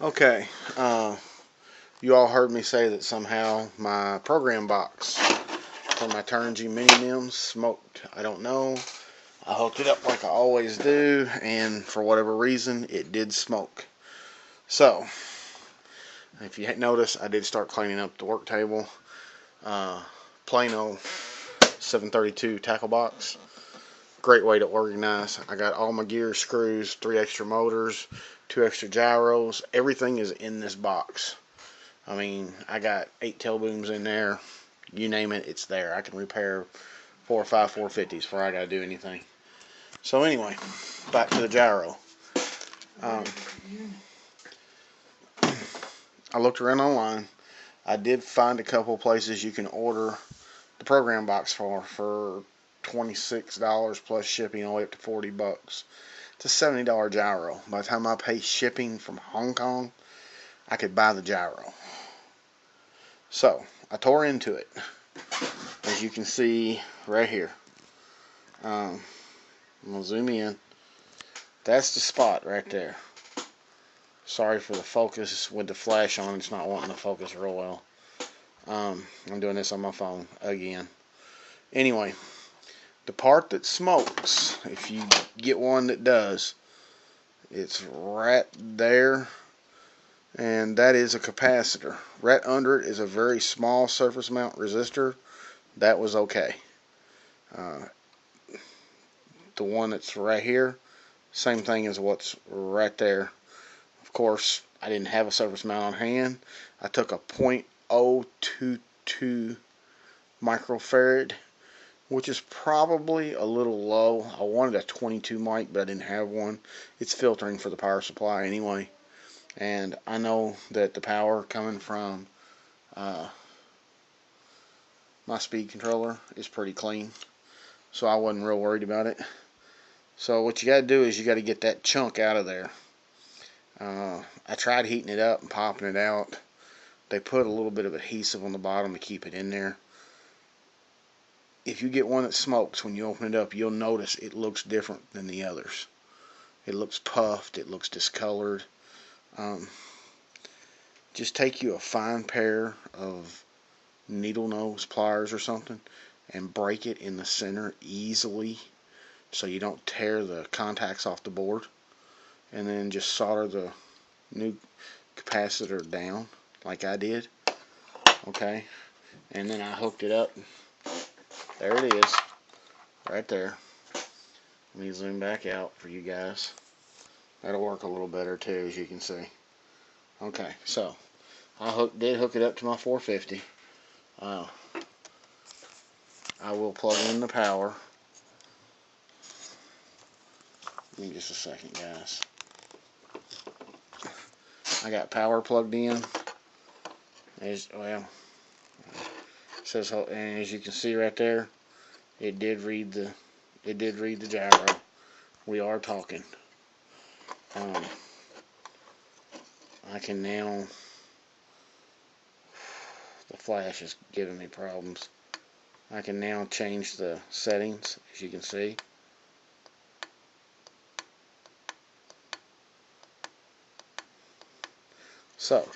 Okay, you all heard me say that somehow my program box for my turnigy mini NIMS smoked. I don't know. I hooked it up like I always do, and for whatever reason, it did smoke. So, if you notice, I did start cleaning up the work table. Plain old 732 tackle box. Great way to organize. I got all my gear screws, 3 extra motors, 2 extra gyros. Everything is in this box. I mean, I got 8 tail booms in there. You name it, it's there. I can repair 4 or 5 450s before I gotta do anything. So anyway, back to the gyro. I looked around online. I did find a couple places you can order the program box for $26 plus shipping all the way up to $40. It's a $70 gyro. By the time I pay shipping from Hong Kong, I could buy the gyro. So I tore into it, as you can see right here. I'm gonna zoom in. That's the spot right there. Sorry for the focus with the flash on. It's not wanting to focus real well. I'm doing this on my phone again. Anyway, the part that smokes, if you get one that does, it's right there, and that is a capacitor. Right under it is a very small surface mount resistor. That was okay. The one that's right here, same thing as what's right there. Of course, I didn't have a surface mount on hand. I took a .022 microfarad, which is probably a little low. I wanted a 22 mic, but I didn't have one. It's filtering for the power supply anyway. And I know that the power coming from my speed controller is pretty clean, so I wasn't real worried about it. So what you got to do is you got to get that chunk out of there. I tried heating it up and popping it out. They put a little bit of adhesive on the bottom to keep it in there. If you get one that smokes, when you open it up, you'll notice it looks different than the others. It looks puffed, it looks discolored. Just take you a fine pair of needle nose pliers or something and break it in the center easily so you don't tear the contacts off the board, and then just solder the new capacitor down like I did. Okay, and then I hooked it up. There it is, right there. Let me zoom back out for you guys. That'll work a little better too, as you can see. Okay, so I did hook it up to my 450. I will plug in the power. Give me just a second, guys. I got power plugged in. It says, and as you can see right there, it did read the gyro. We are talking. I can now. The flash is giving me problems. I can now change the settings, as you can see. So,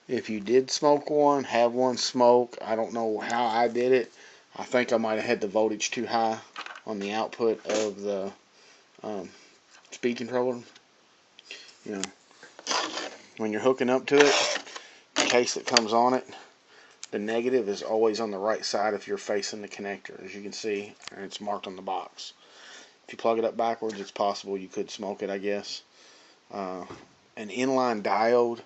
if you did smoke one, have one smoke, I don't know how I did it. I think I might have had the voltage too high on the output of the speed controller. You know, when you're hooking up to it, the case that comes on it, the negative is always on the right side if you're facing the connector, as you can see, and it's marked on the box. If you plug it up backwards, it's possible you could smoke it, I guess. An inline diode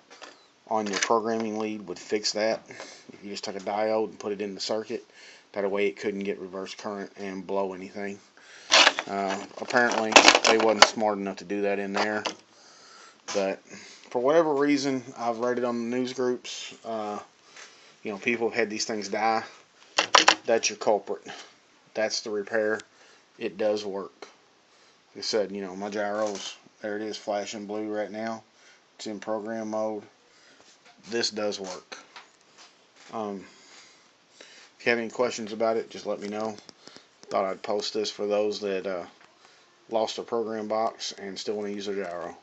on your programming lead would fix that. If you just took a diode and put it in the circuit, that way it couldn't get reverse current and blow anything. Apparently, they wasn't smart enough to do that in there. But for whatever reason, I've read it on the news groups. You know, people have had these things die. That's your culprit. That's the repair. It does work. Like I said, you know, my gyros, there it is, flashing blue right now. It's in program mode. This does work. If you have any questions about it, just let me know. Thought I'd post this for those that lost their program box and still want to use their gyro.